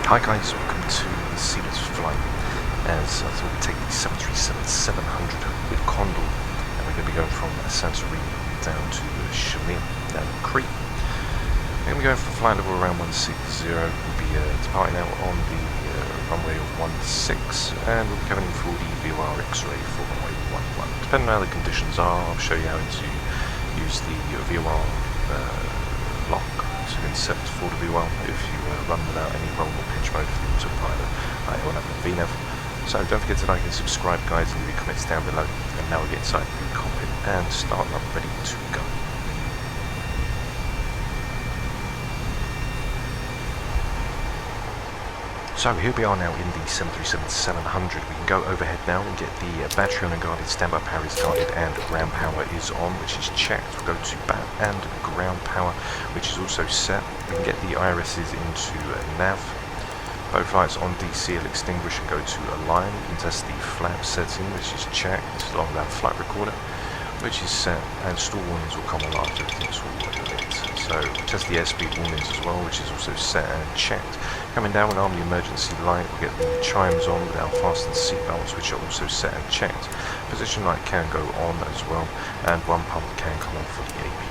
Hi guys, welcome to the series flight. As I thought we'd take the 737-700 with Condor, and we're going to be going from Santorini down to Chania, down in Crete. We're going to be going for flight level around 160. We'll be departing out on the runway of 16, and we'll be coming in for the VORX ray for runway 11. Depending on how the conditions are, I'll show you how to use the VOR lock to insert for the VOR if you run without any roll or pitch mode for the autopilot. I will have a VNAV. So don't forget to like and subscribe, guys, and leave your comments down below. And now we get inside the cockpit and start up, ready to go. So here we are now in the 737-700. We can go overhead now and get the battery on and guarded, standby power is guarded, and ground power is on, which is checked. We'll go to bat and ground power, which is also set. We can get the irises into nav. Both lights on DC will extinguish and go to align. We can test the flap setting, which is checked, along with our flight recorder, which is set, and stall warnings will come on after everything's all lit. So test the airspeed warnings as well, which is also set and checked. Coming down with arm the emergency light, we'll get the chimes on with our fastened seatbelts, which are also set and checked. Position light can go on as well, and one pump can come on for the APU.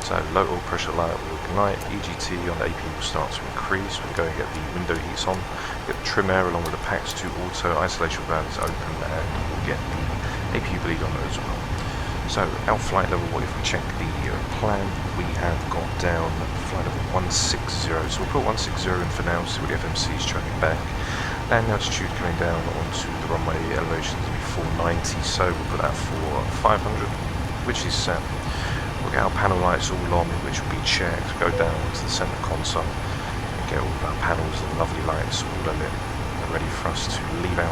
So low oil pressure light will ignite, EGT on the APU will start to increase. We're going to get the window heats on, get the trim air along with the packs to auto, isolation valve is open, and we'll get the APU bleed on as well. So our flight level, if we check the plan, we have got down flight level 160, so we'll put 160 in for now, see what the FMC is tracking back. Landing altitude coming down onto the runway elevation is going to be 490, so we'll put that for 500, which is set. We'll get our panel lights all on, which will be checked, go down to the centre console, and get all of our panels and lovely lights all lit and ready for us to leave out.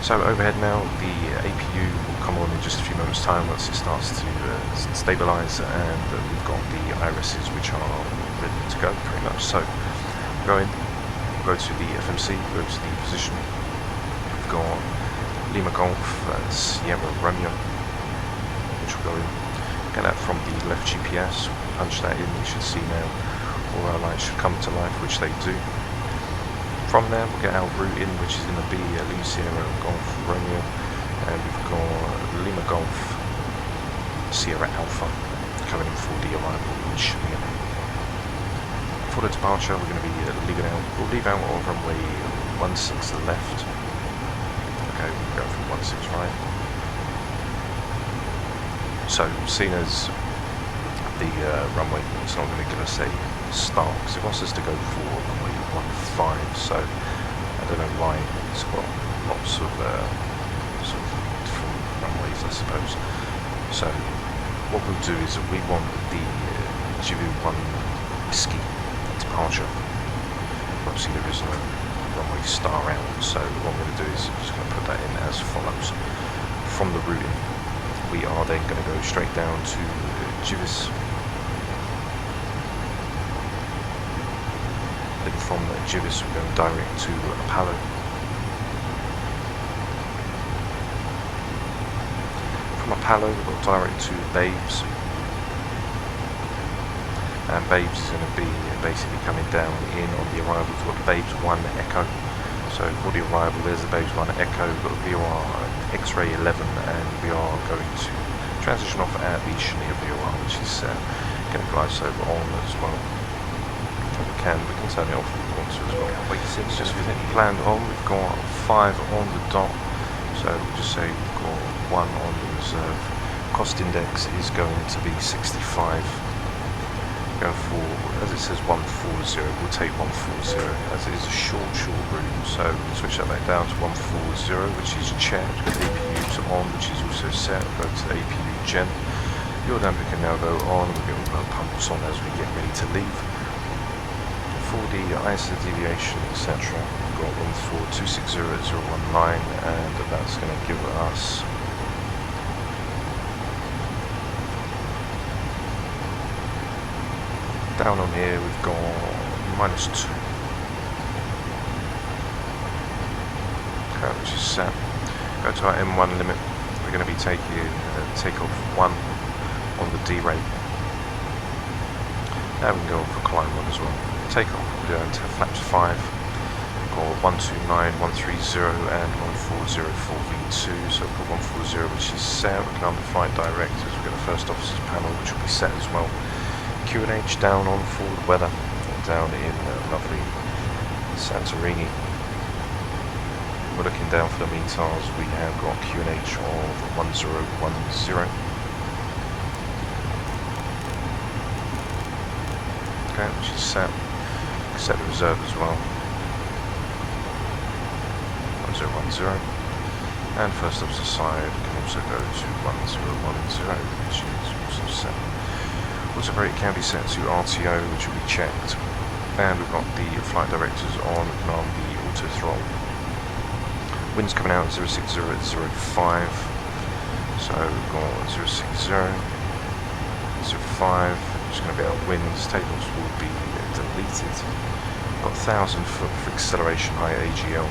So overhead now, the APU will come on in just a few moments time once it starts to stabilise, and we've got the irises which are ready to go pretty much. So we'll go in, we'll go to the FMC, go to the position. We've got Lima Golf, Sierra Romeo, which will go in. Get that from the left GPS, punch that in, you should see now all our lights should come to life, which they do. From there we'll get our route in, which is going to be Lima Sierra Golf Romeo, and we've got Lima Golf Sierra Alpha coming in for the arrival in Chania. For the departure we're going to be leaving out, we'll leave out on runway 16 to the left. Okay, we'll go from 16 right. So seeing as the runway, it's not going to give us a start, because it wants us to go for runway 15, so I don't know why it's got lots of sort of different runways, I suppose. So what we'll do is we want the GV1 whiskey departure. Obviously there is no runway star out, so what I'm going to do is I'm just going to put that in as follows. From the routing, we are then going to go straight down to Givis. Then from Givis we're going direct to Apollo. From Apollo we've got direct to Babes. And Babes is going to be basically coming down in on the arrival. We've got Babes 1 Echo. So for the arrival there's the Babes 1 Echo, we've got the VOR X-Ray 11, and we are going to transition off at the Chania VOR, which is going to glide over on as well. We can turn it off if we want to as well. It's just everything planned on. We've got 5 on the dot, so we'll just say we've got 1 on the reserve. Cost index is going to be 65. Go for, as it says 140, we'll take 140 as it is a short route, so we'll switch that back down to 140, which is checked. Get the APUs on, which is also set. We'll go to the APU gen. Your damper can now go on. We'll get all our pumps on as we get ready to leave. For the ISO deviation, etc., we've got one for 260019, and that's going to give us down on here we've got -2. Okay, which is set. Go to our M1 limit. We're going to be taking takeoff 1 on the D rate. Now we can go on for climb 1 as well. Take off, we're going to flaps 5, got 129, 130 and 1404 V2, so we've got 140 which is set. We can under flight directors, we've got the first officer's panel which will be set as well. QNH down on forward weather, down in lovely Santorini. We're looking down for the METARs, we have got QNH of 1010. Okay, which is set. Set the reserve as well. 1010. And first officer side can also go to 1010, which is also set. Also brake can be set to RTO, which will be checked. And we've got the flight directors on, we can arm the auto throttle. Wind's coming out 060 at 05. So we've got 060, 05, which is going to be our winds. Takeoffs will be deleted. We've got 1,000 foot for acceleration, high AGL,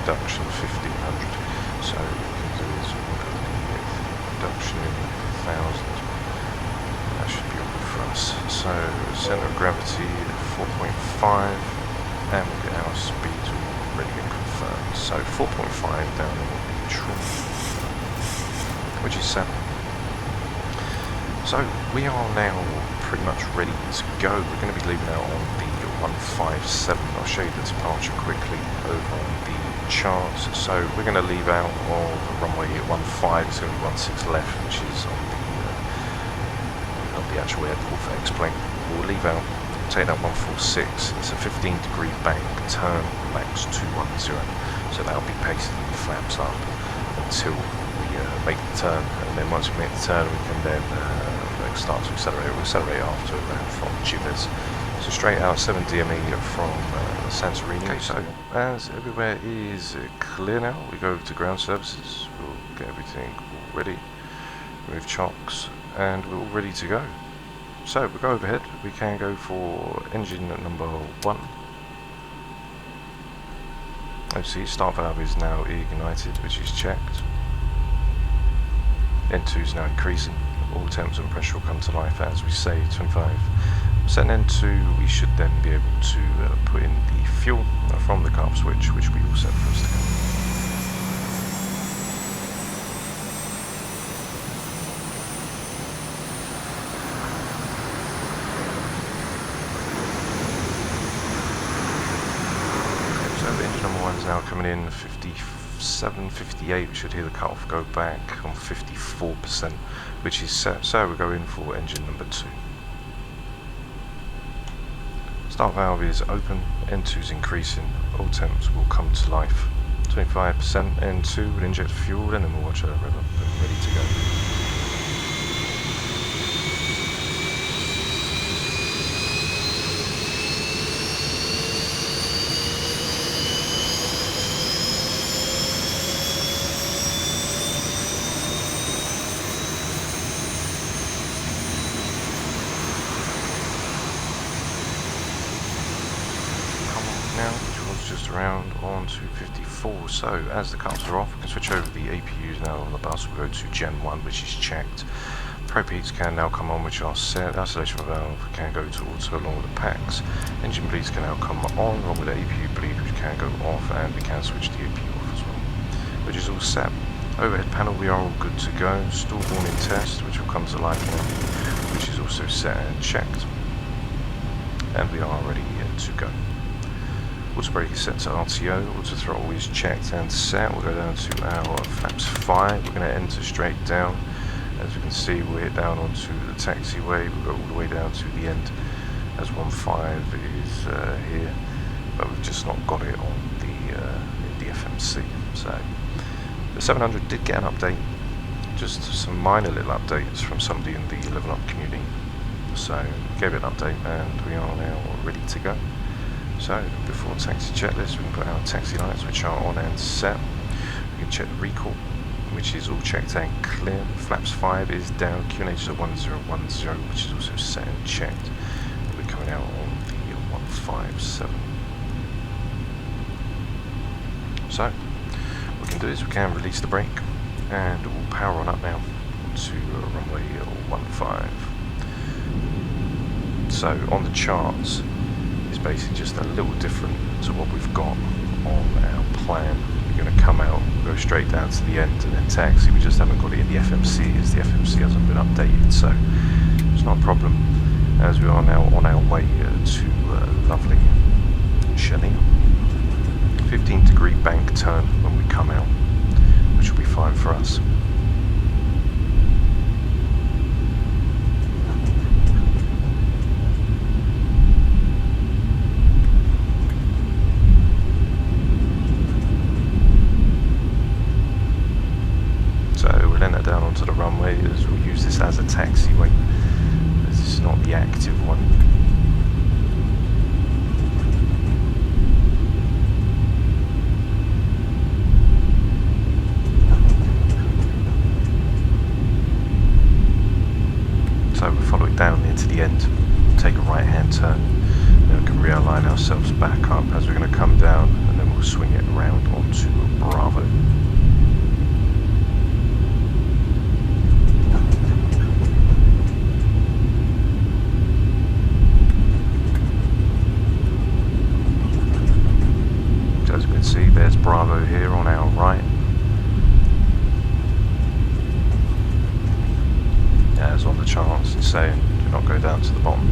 reduction 1,500. So what we can do is we'll put the reduction in 1,000. That should be all good for us. So center of gravity 4.5, and we'll get our speeds already confirmed. So 4.5 down in the trim, which is 7. So we are now pretty much ready to go. We're going to be leaving out on the 157. I'll show you the departure quickly over on the charts. So we're going to leave out of runway 15. It's going to be 16 left, which is on the actual airport for X-plane. We'll leave out, take that 146. It's a 15-degree bank turn, max 210. So that'll be pacing the flaps up until we make the turn, and then once we make the turn, we can then start to accelerate. We'll accelerate after from Gibbers. So straight out 7 DME from Santorini. Okay, so as everywhere is clear now, we go over to ground services. We'll get everything all ready, remove chocks, and we're all ready to go. So we'll go overhead. We can go for engine number 1. As you see, start valve is now ignited, which is checked. N2 is now increasing. All temps and pressure will come to life as we say, 25%. N2, we should then be able to put in the fuel from the carb switch, which will be all set for us to go. So engine number 1 is now coming in 57, 58. We should hear the cutoff go back on 54%, which is set. So we're going for engine number 2. Start valve is open, N2 is increasing, all temps will come to life. 25% N2 will inject fuel, and then we'll watch our rev up and ready to go. Around on to 54. So as the carts are off, we can switch over the APUs now on the bus. We'll go to Gen 1, which is checked. Probe heats can now come on, which are set. Isolation valve can go to auto along with the packs. Engine bleeds can now come on, along with the APU bleed, which can go off, and we can switch the APU off as well, which is all set. Overhead panel, we are all good to go. Stall warning test, which will come to life now, which is also set and checked. And we are ready to go. Auto brake is set to RTO, auto throttle is checked and set. We'll go down to our flaps 5. We're going to enter straight down. As you can see, we're down onto the taxiway. We'll go all the way down to the end as 15 is here, but we've just not got it on the FMC. So the 700 did get an update, just some minor little updates from somebody in the Level Up community. So we gave it an update, and we are now ready to go. So before taxi checklist, we can put our taxi lights, which are on and set. We can check the recall, which is all checked and clear. Flaps 5 is down, QNH is at 1010, which is also set and checked. We're coming out on the 157. So what we can do is we can release the brake, and we'll power on up now to runway 15. So on the charts, it's basically just a little different to what we've got on our plan. We're going to come out, go straight down to the end, and then taxi. We just haven't got it in the FMC, as the FMC hasn't been updated, so it's not a problem. As we are now on our way to lovely Chania. 15-degree bank turn when we come out, which will be fine for us. So we'll enter down onto the runway, as we'll use this as a taxiway. This is not the active one. So we'll follow it down into the end, take a right hand turn, then we can realign ourselves back up as we're going to come down, and then we'll swing it around onto Bravo. As you can see, there's Bravo here on our right. As on the charts, it's saying do not go down to the bottom.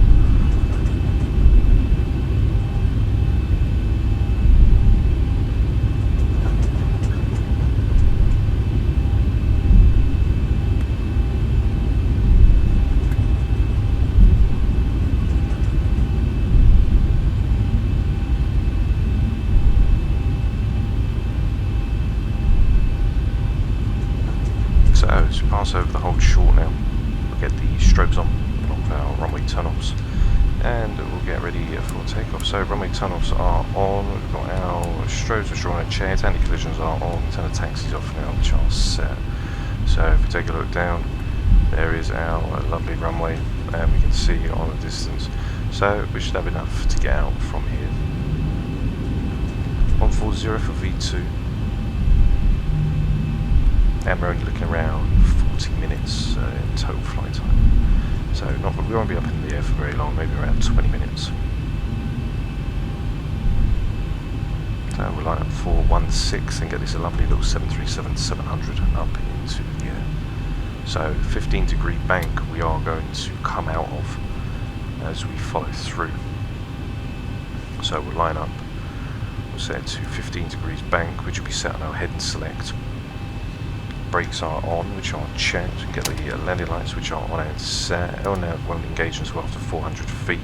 So as we pass over the hold short now, get the strobes on of our runway tunnels, and we'll get ready for takeoff. So runway tunnels are on, we've got our strobes which are on a chair, anti-collisions are on, turn the taxis off now, which are set. So if we take a look down, there is our lovely runway, and we can see on the distance. So we should have enough to get out from here. 140 for V2, and we're only looking around 40 minutes in total flight time. So we won't be up in the air for very long, maybe around 20 minutes. So we'll line up 416 and get this lovely little 737-700 up into the air. So 15-degree bank we are going to come out of as we follow through. So we'll line up, we'll set it to 15 degrees bank, which will be set on our head and select. Brakes are on, which are checked. We get the landing lights, which are on and set. LNAV won't engage until after 400 feet,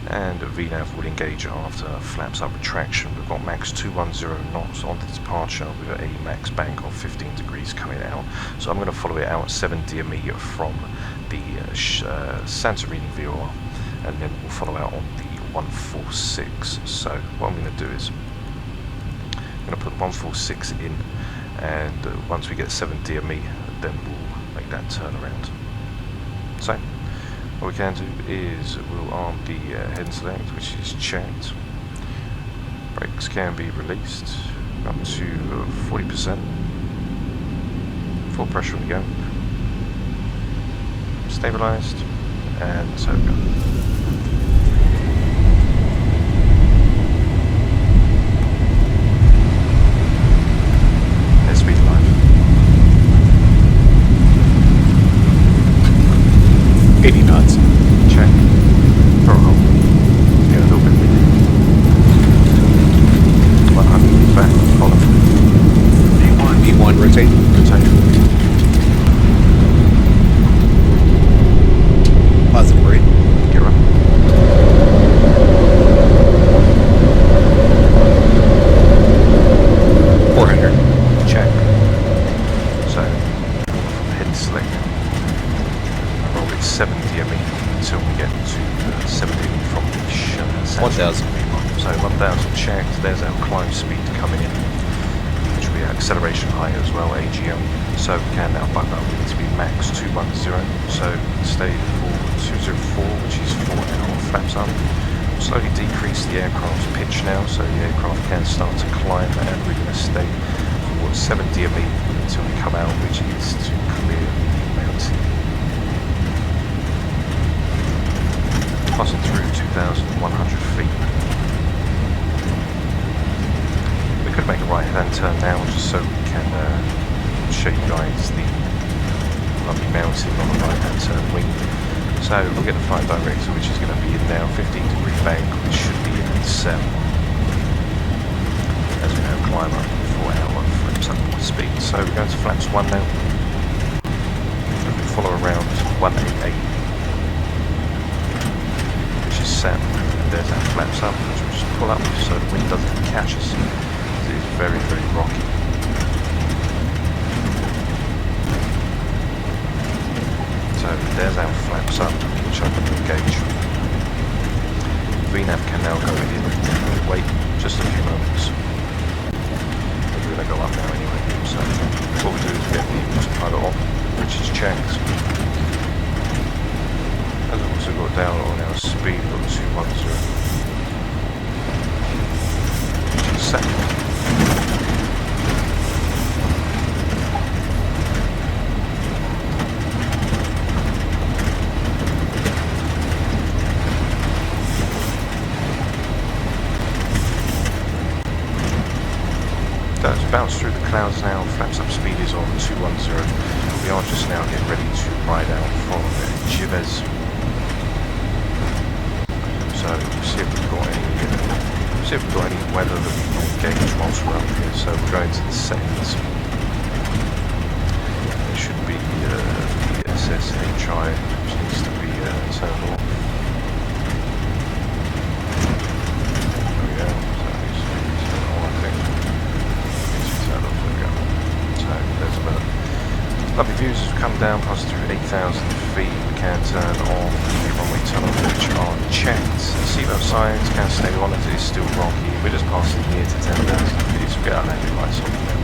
and VNAV will engage after flaps up retraction. We've got max 210 knots on the departure with a max bank of 15 degrees coming out. So I'm going to follow it out at 7 DME from the Santorini VOR, and then we'll follow out on the 146. So what I'm going to do is I'm going to put 146 in, and once we get 7 DME, then we'll make that turn around. So what we can do is we'll arm the head and select, which is checked. Brakes can be released up to 40%. Full pressure on the go. Stabilised, and so we go. Airspeed live. 80 knots. Check. Throw hold. Get a little bit windy. 100 back, follow. V1, rotate. Rotate. Positive rate. Get up. Check. So, head and select. Roll it 7 DME until we get to 7 DME from the 1000. So 1000 checked. There's our climb speed coming in, which will be acceleration high as well, AGM. So we can now button up. We need to be max 210. So stay for 204, which is 4 hour flaps up. Slowly decrease the aircraft's pitch now, so the aircraft can start to climb, and we're going to stay for 7 DME until we come out, which is to clear the mountain. passing through 2,100 feet. We could make a right-hand turn now just so we can show you guys the lovely mountain on the right-hand turn wing. So we'll get the flight director, which is going to be in now 15-degree bank, which should be in 7. As we now climb up for our flaps up speed. So we're going to flaps 1 now. We can follow around 188, which is set. And there's our flaps up, which we'll just pull up so the wind doesn't catch us. It is very, very rocky. So there's our flaps up, which I can engage. VNAV can now go in. We'll wait just a few moments. We're going to go up now anyway. So what we do is get the autopilot on, which is checked. As I've also got down on our speed, we've got 210, which is set. Bounce through the clouds now, flaps up speed is on 210. We are just now getting ready to ride out from Gives. So see if we've got any weather that we can engage whilst we're up here. So we're going to the settings. There should be the SSHI, which needs to be turned off. There we go. So it needs to be turned on, I think. There's a bit of lovely views as we come down, pass through 8,000 feet. We can turn on the runway tunnel, which are checked. Seatbelt signs can stay on as it is still rocky. We're just passing near to 10,000 feet, so we get our landing lights on now.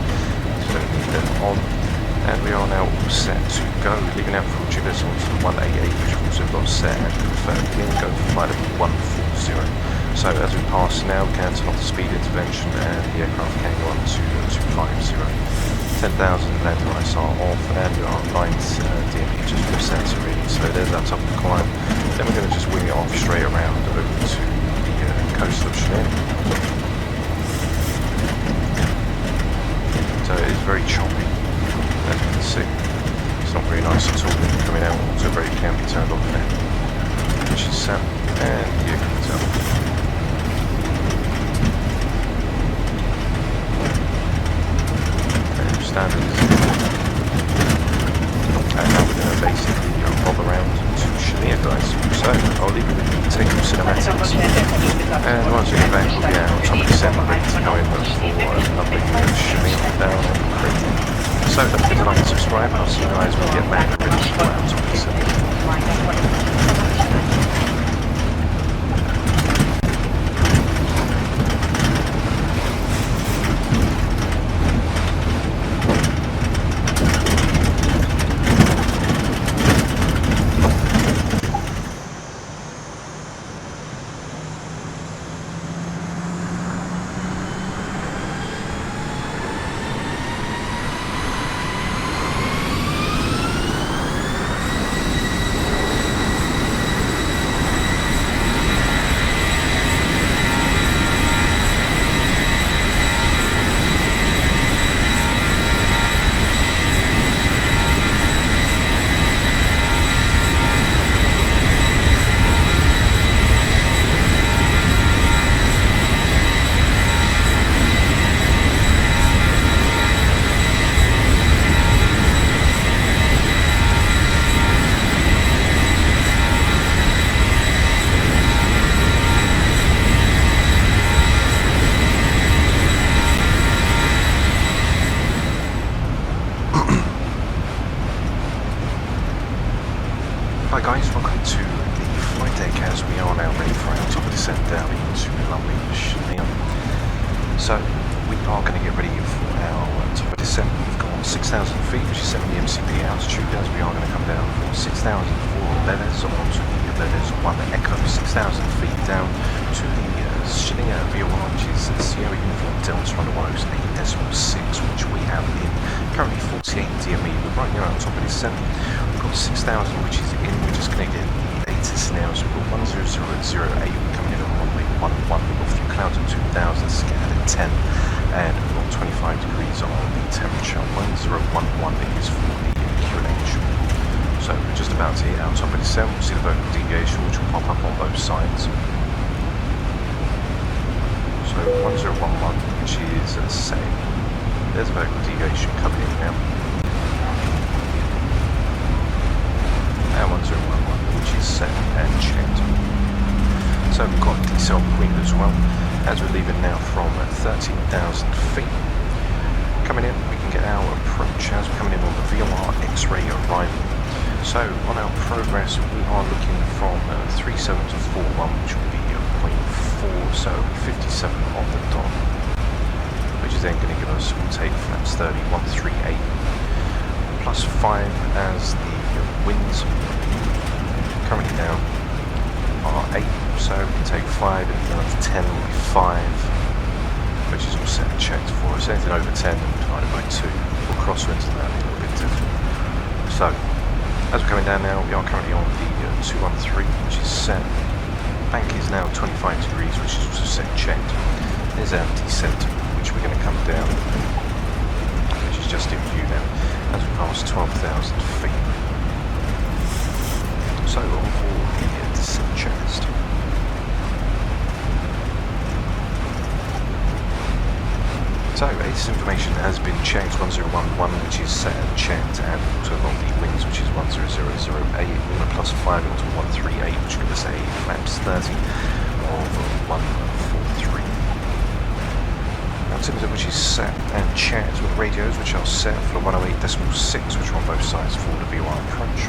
So don't need them on. And we are now all set to go. Leaving out for Gives onto the 188, which we've also got set and confirmed in. Go for flight level 140. So as we pass now, we can turn off the speed intervention and the aircraft can go on to 250. 10,000 landing lights are off and we are 9 DME just from Santorini. So there's our top of the climb. Then we're going to just wing it off straight around over to the coast of Chania. So it is very choppy, as you can see. It's not very nice at all coming out. Also brake can be turned off now, which is set, and here can be turned off. Standards. And now we're going to basically bob around to Chania, guys. So I'll leave it with you, take some cinematics, and once we get back we'll be out on top of the set ready to go in for lovely Chania down on Crete. So don't forget to like and subscribe, and I'll see you guys when we get back ready to go out on top of the set. Hi guys, welcome to the flight deck as we are now ready for our top of descent down into lovely Chania. So we are going to get ready for our top of descent. We've got 6,000 feet, which is 70 MCP altitude, as we are going to come down for 6,000 for Leathers onto the Leathers 1 Echo, 6,000 feet down to the Chania VORX, which is Sierra Uniform Delta on the 108.6, which we have in currently 48 DME. We're right near on top of this descent. We've got 6,000, which is in. We're just going to get the latest scenario. So we've got 10008 coming in on runway 11, we've got a few clouds at 2000, scan at 10, and we've got 25 degrees on the temperature. 1011 is for the QNH. So we're just about to hit our top of descent. We'll see the vertical deviation which will pop up on both sides. So 1011, which is set. There's a vertical deviation coming in now. And 1011, which is set and checked. So we've got decel point as well, as we're leaving now from 13,000 feet. Coming in, we can get our approach as we're coming in on the VORX ray arrival. So on our progress, we are looking from 37 to 41, which will be 0.4, so 57 on the dot, which is then going to give us, we'll take flaps 30, 138, plus 5 as the winds. Currently now are 8, so we can take 5, and down to 10 will be 5, which is all set and checked for us. Anything over 10 divided by 2 will crosswind, so that'll be a little bit different. So as we're coming down now, we are currently on the 213, which is set. Bank is now 25 degrees, which is also set and checked. There's our descent, which we're going to come down, which is just in view now, as we pass 12,000 feet. So on for the descent checklist. So ASUS information has been checked, 1011, which is set and checked, and also along the wings, which is 10008, we're going to plus 5 into 138, which gives us a flaps 30 of 143. Altimeter, which is set and checked, with radios, which are set for 108.6, which are on both sides for the VOR approach.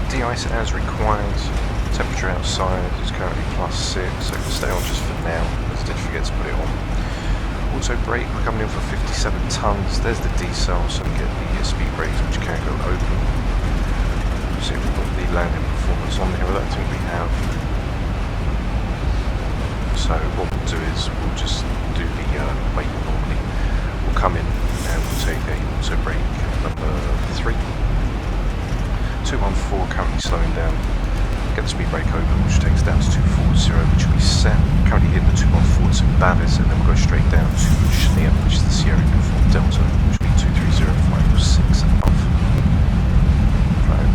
De-ice as required. Temperature outside is currently plus 6, so we can stay on just for now, as I did forget to put it on. Auto brake, we're coming in for 57 tons. There's the decel, so we get the speed brakes, which can go open. See if we've got the landing performance on here. I don't think we have. So what we'll do is we'll just do the weight normally. We'll come in and we'll take a auto brake number 3. 214 currently slowing down. Get the speed brake open, which takes down to 240, which will be set. Currently hitting the 214 to Bavis, and then we'll go straight down to Chania, which is the Sierra Uniform Delta, which will be 230506 above. Right.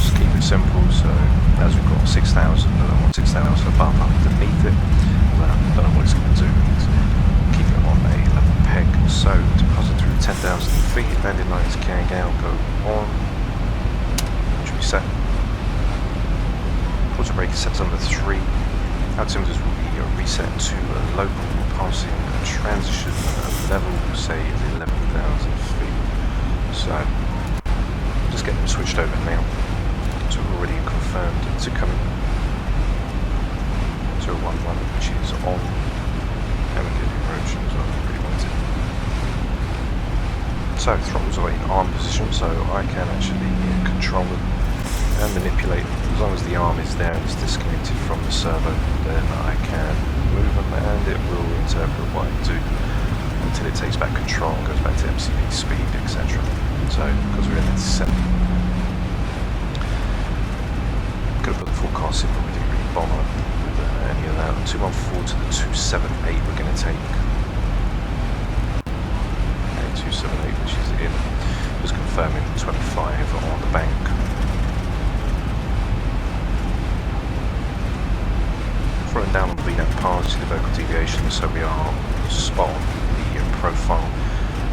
Just keep it simple, so as we've got 6,000, I don't want 6,000 above underneath it. I don't know what it's going to do. Keep it on a level peg. So deposit through 10,000 feet, landing lights can now go on. Set. Auto brake is set to number 3. Altimeters will be reset to local, passing a transition level, say 11,000 feet. So just get them switched over now. So we're already confirmed to come in. 011, which is on, and we get the approach as well. Really want it. So throttles are in arm position, so I can actually control them and manipulate. As long as the arm is there and it's disconnected from the servo, then I can move them and it will interpret what I do until it takes back control and goes back to MCV speed, etc. So because we're in the descent, could have put the forecast in, but we didn't really bother with any of that. 214 to the 278 we're going to take. Okay, 278, which is in, just confirming 25 on the bank. Throwing down on the VNAV path, see the vertical deviation, so we are spot on the profile.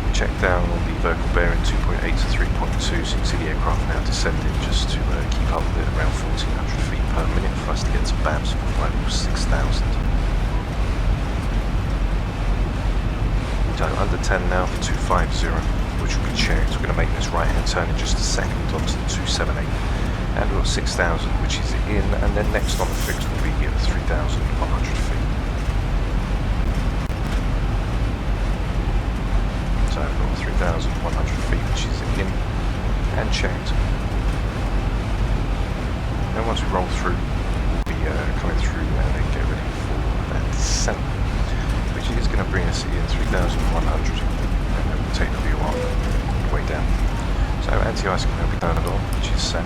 We check down on the vertical bearing 2.8 to 3.2, so you can see the aircraft now descending just to keep up with it around 1,400 feet per minute for us to get to BABS for flight level 6,000. So under 10 now for 250, which will be checked. We're going to make this right hand turn in just a second onto the 278. And we've got 6,000, which is in, and then next on the fix will be 3,100 feet. So we've got 3,100 feet, which is in and checked. And once we roll through, we'll be coming through and then get ready for that descent, which is going to bring us in 3,100, and then we'll take the view on the way down. So So anti-ice can now be turned on, which is set.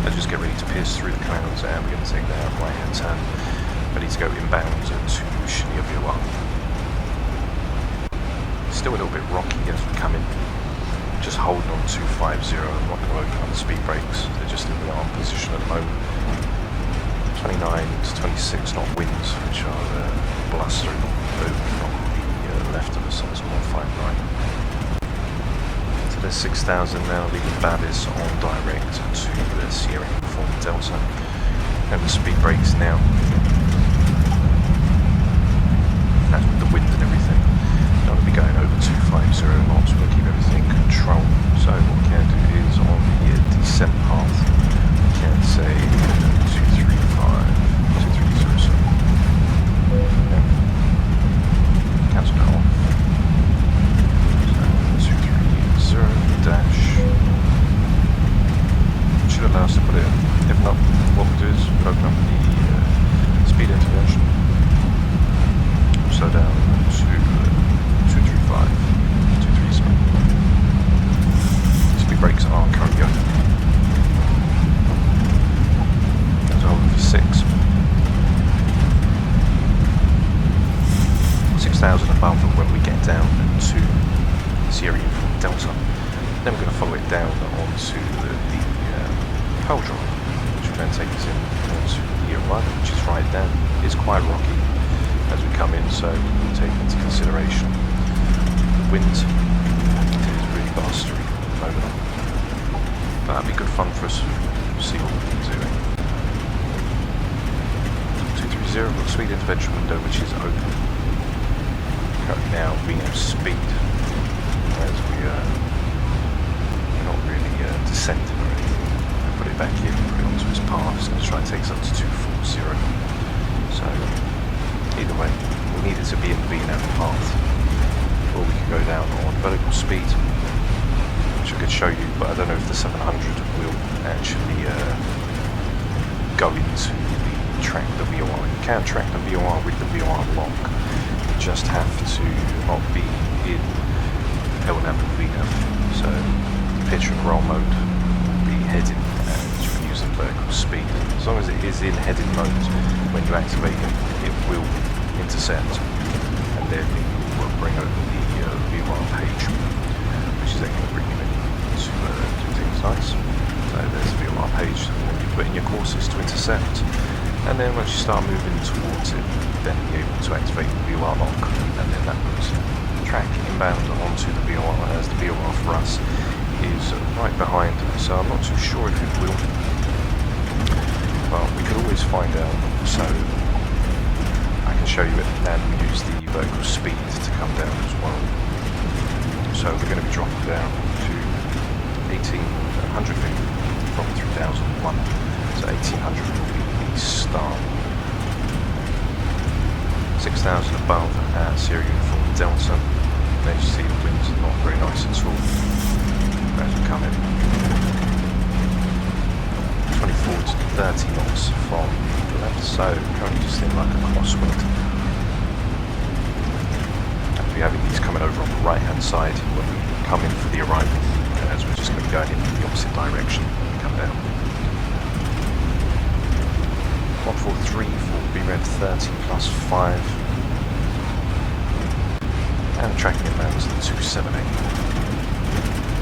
Let's just get ready to pierce through the clouds, and we're going to take that right hand turn, ready to go inbound to Chania. Still a little bit rocky as we come in. Just holding on 250, I'm not going to open on the speed brakes, they're just in the arm position at the moment. 29 to 26 knot winds, which are blustering over from the left of us, so it's 159. So there's 6,000 now, leaving Babis on direct to the Sierra Uniform Delta. And the speed brakes now. That's with the wind and everything. Don't want to be going over 250 knots, we'll keep everything controlled. So what we can do is on the descent path, we can say 235, 230, so yeah. Cancel that off. So 230 dash. Should allow us to put it in. If not, what we'll do is open up the speed intervention. Slow down to 235, 230. Speed brakes are currently open. That's over for 6. 6,000 above when we get down to Sierra Uniform Delta. Then we're going to follow it down onto the Pearl Drive, which will then take us in onto Year 1, which is right down. It's quite rocky as we come in, so we'll take into consideration the wind. It is really blustery at the moment, but that'd be good fun for us to see what we can do. 230, we've got speed intervention window which is open. Currently now we have speed as we are not really descending or anything. I put it back in, put it onto its path, it's going to try and take us up to 240. So either way, we need it to be in the VNAV path before we can go down on vertical speed, which I could show you, but I don't know if the 700 will actually go into the track the VOR. You can track the VOR with the VOR lock, you just have to not be in LNAV and VNAV, so pitch and roll mode will be heading and you're using vertical speed. As long as it is in heading mode, when you activate it will intercept, and then it will bring over the VOR page, which is then going to bring you in to do things nice. So there's the VOR page, and then you put in your courses to intercept, and then once you start moving towards it, then you're able to activate the VOR lock, and then that puts track inbound onto the VOR, as the VOR for us is right behind, so I'm not too sure if it will. Well, we could always find out, so I can show you it, and we use the vertical speed to come down as well. So we're going to be dropping down to 1,800 feet from 3,001, so 1,800 will be the start. 6,000 above at Sierra Uniform Delta, then you see the winds are not very nice at all as we come in. 24 to 30 knots from the left, so currently just in like a crosswind. And we're having these coming over on the right hand side when we come in for the arrival, as we're just going to be going in the opposite direction when we come down. 143 for BREV 30 plus 5, and tracking inbound is the 278.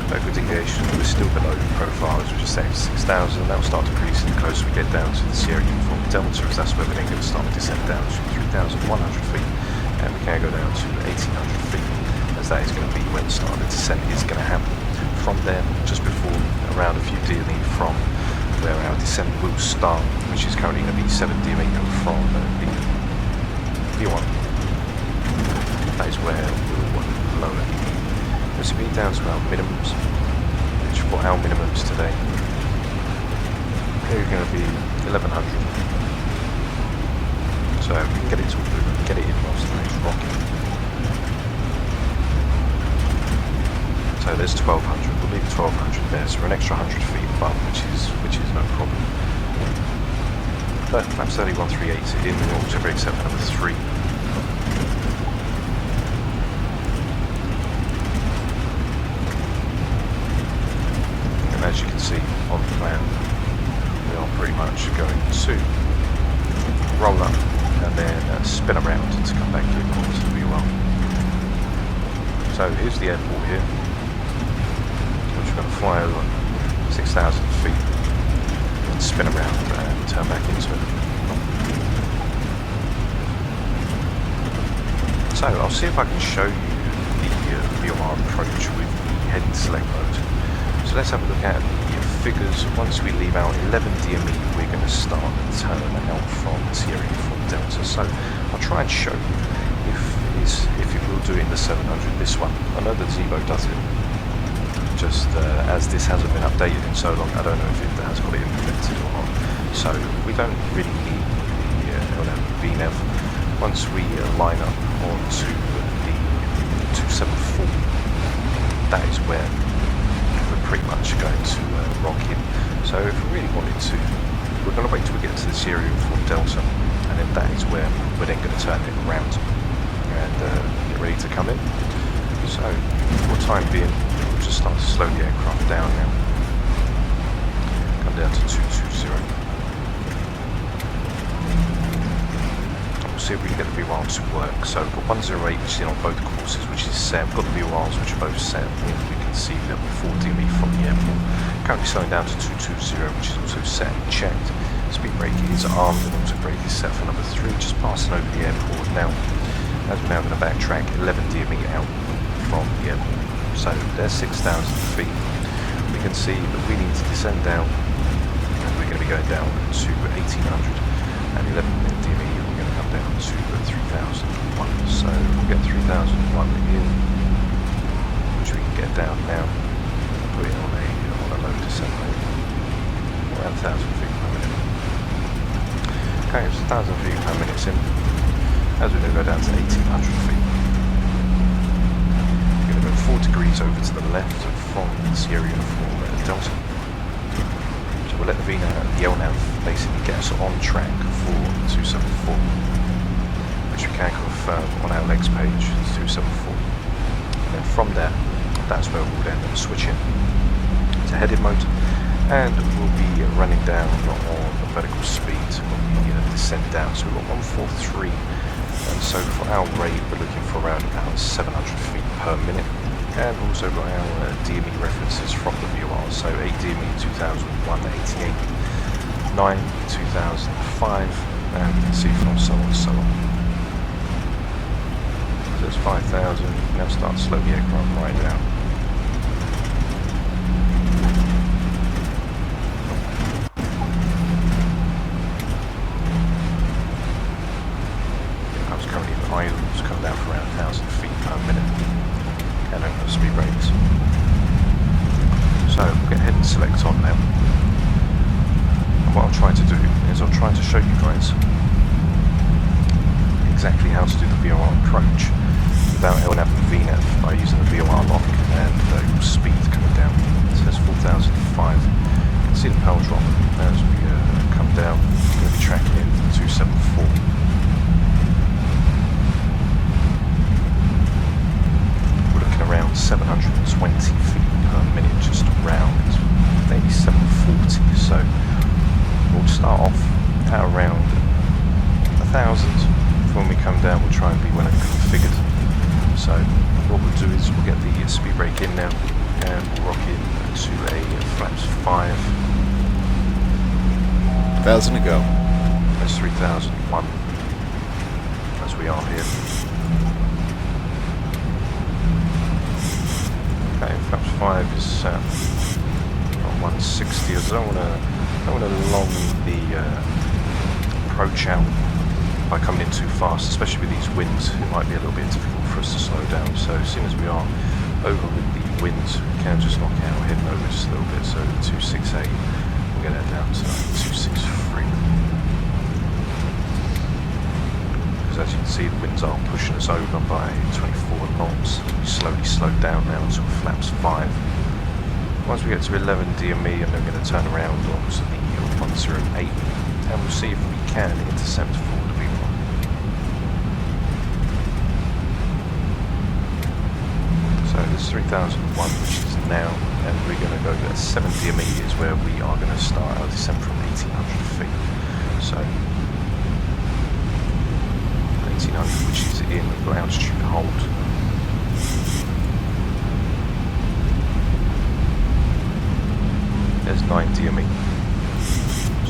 Vertical deviation, we're still below profile as we're just saying 6,000, that will start decreasing the closer we get down to the Sierra Uniform Delta, as that's where we're then going to start to descend down to 3,100 feet, and we can go down to 1,800 feet, as that is going to be when the start of the descent is going to happen. From there, just before, around a few DME from where our descent will start, which is currently going to be 7 DME from the V1. That is where we'll lower the speed down to our minimums, which for our minimums today, they're going to be 1,100. So we can get it to get it in whilst the rain's rocking. So there's 1,200. We'll leave 1,200 there, so we're an extra 100 feet above, which is no problem. But flaps 31,380 in the auto brake set number 3. as you can see on the plan, we are pretty much going to roll up and then spin around to come back in onto the VOR. So here's the airport here. We're just going to fly over 6,000 feet and spin around and turn back into it. So I'll see if I can show you the VOR approach with the heading select mode. So let's have a look at the figures. Once we leave out 11 DME, we're going to start and turn out from Sierra Uniform Delta. So I'll try and show you if it will do it in the 700, this one. I know that Zevo does it, just as this hasn't been updated in so long, I don't know if it has got it implemented or not. So we don't really need the VNAV. Once we line up onto the 274, that is where we're pretty much going to rock in. So if we really wanted to, we're going to wait till we get to the Sierra Uniform Delta, and then that is where we're then going to turn it around and get ready to come in. So for the time being, we'll just start to slow the aircraft down now. Come down to 220. See if we can get the VOR to work. So we've got 108 which is in on both courses, which is set. We've got the VORs which are both set. We can see level 4 DME from the airport. Currently slowing down to 220, which is also set and checked. Speed brake is armed and auto brake is set for number 3, just passing over the airport now. As we're now going to backtrack 11 DME out from the airport. So there's 6,000 feet. We can see that we need to descend down, and we're going to be going down to 1,800 and 11 DME. Down to 3001, so we'll get 3001 in, which we can get down now and put it on a low descent rate, around 1,000 feet per minute. Okay, it's 1,000 feet per minute in, as we're going to go down to 1,800 feet. We're going to go 4 degrees over to the left from the Sierra Uniform Delta. So we'll let the LNAV basically get us on track for 274. Which we can confirm on our legs page, it's 274. And then from there, that's where we'll then switch in to headed mode, and we'll be running down on the vertical speed when we descend down. So we've got 143, and so for our rate, we're looking for around about 700 feet per minute. And also got our DME references from the VOR, so 8 DME 2001, 88, 9 2005, and you can see from so on and so on. So it's 5,000, now start to slow the aircraft right down. I was currently in idle, it's come down for around 1,000 feet per minute. And open the speed brakes. So we'll get head and select on now. And what I'll try to do is I'll try to show you guys exactly how to do the VOR approach without LNAV and VNAV by using the VOR lock and speed coming down. So there's 4,005. You can see the power drop as we come down. We're going to be tracking in 274. We're looking around 720 feet per minute, just around maybe 740. So we'll start off at around 1,000. When we come down, we'll try and be well configured. So what we'll do is we'll get the speed brake in now, and we'll rock in to a flaps 5. 1,000 to go. That's 3001 as we are here. Okay, flaps 5 is on 160. I don't want to long the approach out by coming in too fast, especially with these winds. It might be a little bit difficult for us to slow down. So as soon as we are over with the winds, we can just knock our head over just a little bit. So 268, we'll get that down to 263. Because as you can see, the winds are pushing us over by 24 knots. We slowly slow down now to flaps 5. Once we get to 11 DME, and then we're going to turn around onto the 108, and we'll see if we can intercept for the VOR. So this 3001, which is now and we're going to go at 70 DME is where we are going to start our descent from 1800 feet. So 1800, which is in altitude hold. There's 9 DME.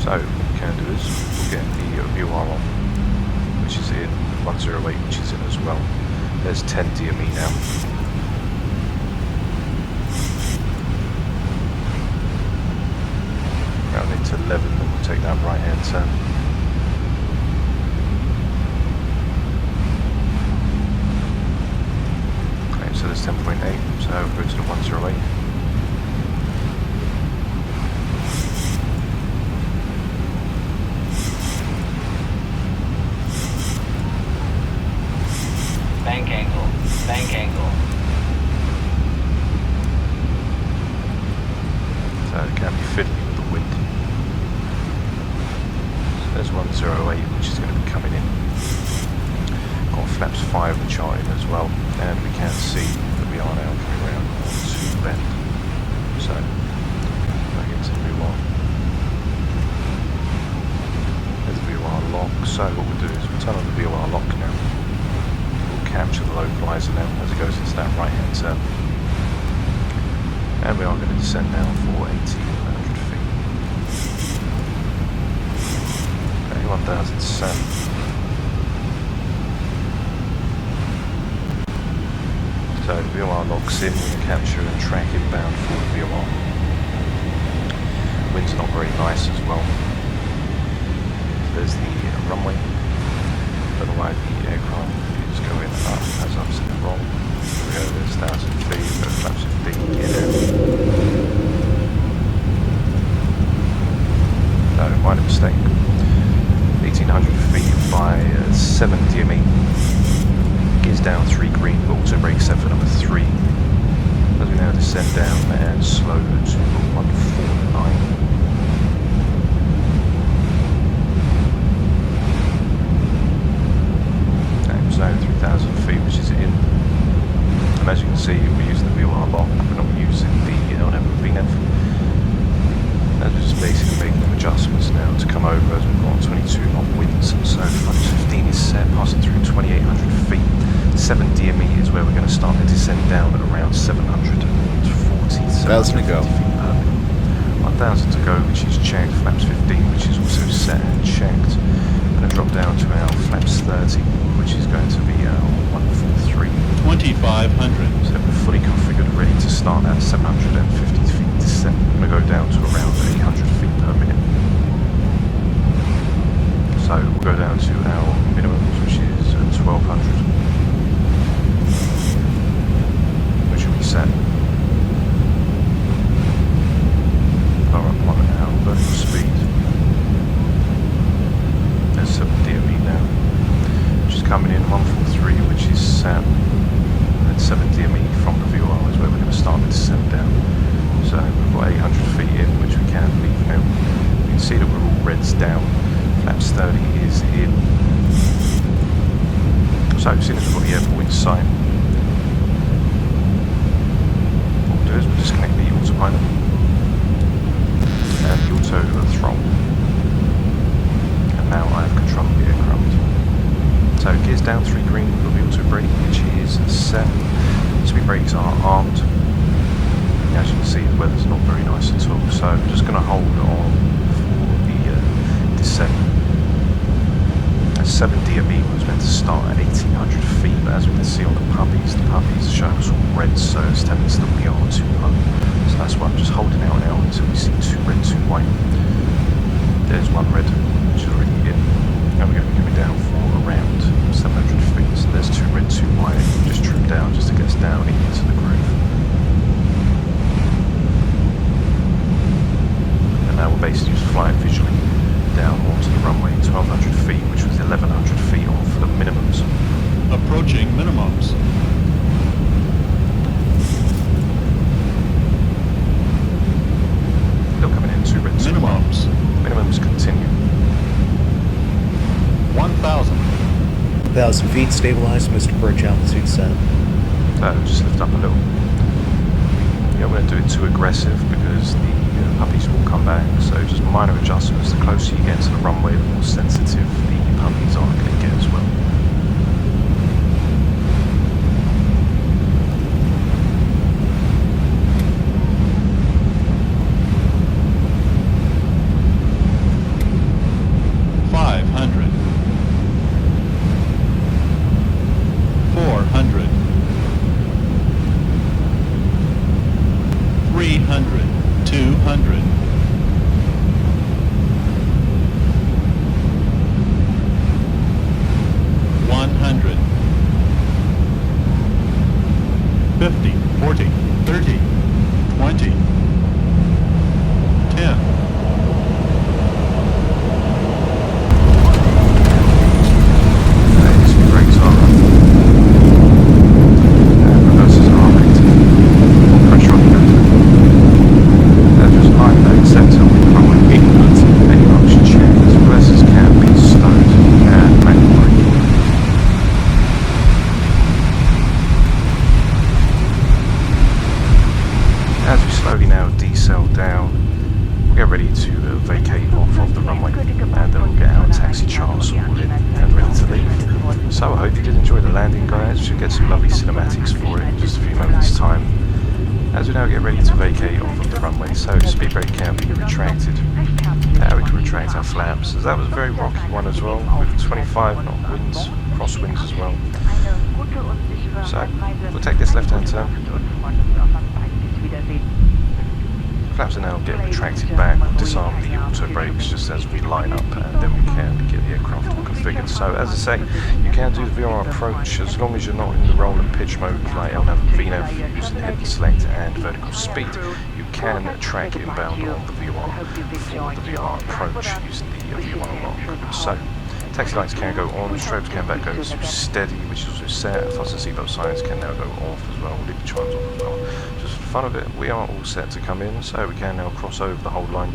So what we can do is we'll get the VOR on, which is in 108, which is in as well. There's 10 DME now. Down into 11, and we'll take that right hand turn. Okay, so there's 10.8, so we'll go to the 108. Bank angle, bank angle. So it can be fiddly with the wind. So there's 108, which is going to be coming in. Got flaps 5 which are in as well, and we can see that we are now coming around onto bend. So back into the VOR. There's the VOR lock. So what we'll do is we'll turn on the VOR lock now. Capture the localizer now as it goes into that right hand turn, and we are going to descend now for 1800 feet. Okay, 1007. So the VOR locks in, we can capture and track inbound for the VOR. Winds are not very nice as well. There's the runway. Don't know why the aircraft is going up as I've said it wrong. Here we go, there's 1000 feet, go flaps 15, get out. No, minor mistake. 1800 feet by 7 DME. Gears down 3 green, but auto brake set for number 3. As we now descend down and slow to 149. Zone 3000 feet, which is in, and as you can see we're using the VOR lock, we're not using the VNAV. And we're just basically making them adjustments now to come over as we've got 22 knot winds. So flaps 15 is set, passing through 2800 feet. 7 DME is where we're going to start to descend down at around 740 to 1,000 to go. feet per minute. 1000 to go, which is checked. Flaps 15, which is also set and checked. Going to drop down to our flaps 30, which is going to be our 143. 2,500. So we're fully configured, ready to start at 750 feet descent. We're going to go down to around 800 feet per minute. So we'll go down to our minimums, which is 1200, which will be set. Lower up one at our vertical speed. There's 7 DME now, which is coming in 143, which is set, and 7 DME from the VOR is where we're going to start the descent down. So we've got 800 feet in, which we can leave now. You can see that we're all reds down, flaps 30 is in. So as soon as we've got the airport in sight, what we'll do is we'll disconnect the autopilot and the auto throttle. Now I have control of the aircraft. So gears down 3 green, we've got the auto brake, which is set. Speed brakes are armed. As you can see, the weather's not very nice at all, so I'm just going to hold on for the descent. 7 DME was meant to start at 1800 feet, but as we can see on the puppies are showing us all red, so it's telling us that we are too low. So that's why I'm just holding out now until we see 2 red, 2 white. There's 1 red, which is already in, and we're going to be coming down for around 700 feet. So there's 2 red, 2 white. Just trim down just to get us down into the groove. And now we're basically just flying visually down onto the runway, 1200 feet, which was 1100 feet on for the minimums. Approaching minimums. Still coming in 2 red, 2 white. Minimums. Minimums continue. 1,000. 1,000 feet, stabilized, Mr. Perch, altitude set. Just lift up a little. You don't want to do it too aggressive because the puppies will come back, so just minor adjustments. The closer you get to the runway, the more sensitive the puppies are going to get as well. So I hope you did enjoy the landing, guys. Should get some lovely cinematics for it in just a few moments time as we now get ready to vacate off of the runway. So speed brake can be retracted. We can retract our flaps, as that was a very rocky one as well, with 25 knot winds, crosswinds as well. So we'll take this left hand turn. Flaps are now getting retracted back. We'll disarm the auto brakes just as we line up, and then we can get the aircraft all configured. So as I say, you can do the VR approach as long as you're not in the roll and pitch mode like LNAV and VNAV using heavy select and vertical speed. You can track inbound on the VR for the VR approach using the VR lock. So taxi lights can go on, strobes can back go to steady, which is also set. Fasten seatbelt signs can now go off as well, leave the chimes on as well. Just for the fun of it, we are all set to come in, so we can now cross over the whole line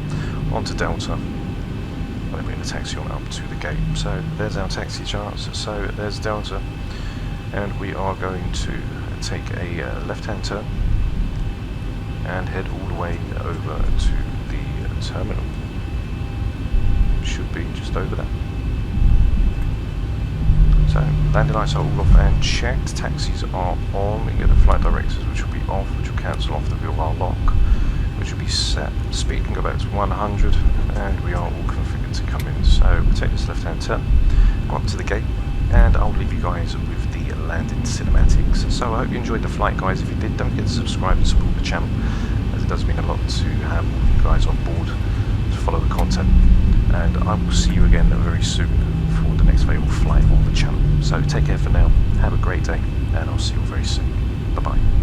onto Delta. Then we're going to taxi on up to the gate. So there's our taxi charts, so there's Delta, and we are going to take a left-hand turn and head all the way over to the terminal. Should be just over there. So landing lights are all off and checked, taxis are on, we can get the flight directors which will be off, which will cancel off the VOR lock, which will be set. Speed can go back to 100 and we are all configured to come in. So we'll take this left hand turn, go up to the gate, and I'll leave you guys with the landing cinematics. So I hope you enjoyed the flight, guys. If you did, don't forget to subscribe and support the channel, as it does mean a lot to have all of you guys on board to follow the content. And I will see you again very soon for the next available flight on the channel. So take care for now, have a great day, and I'll see you all very soon. Bye bye.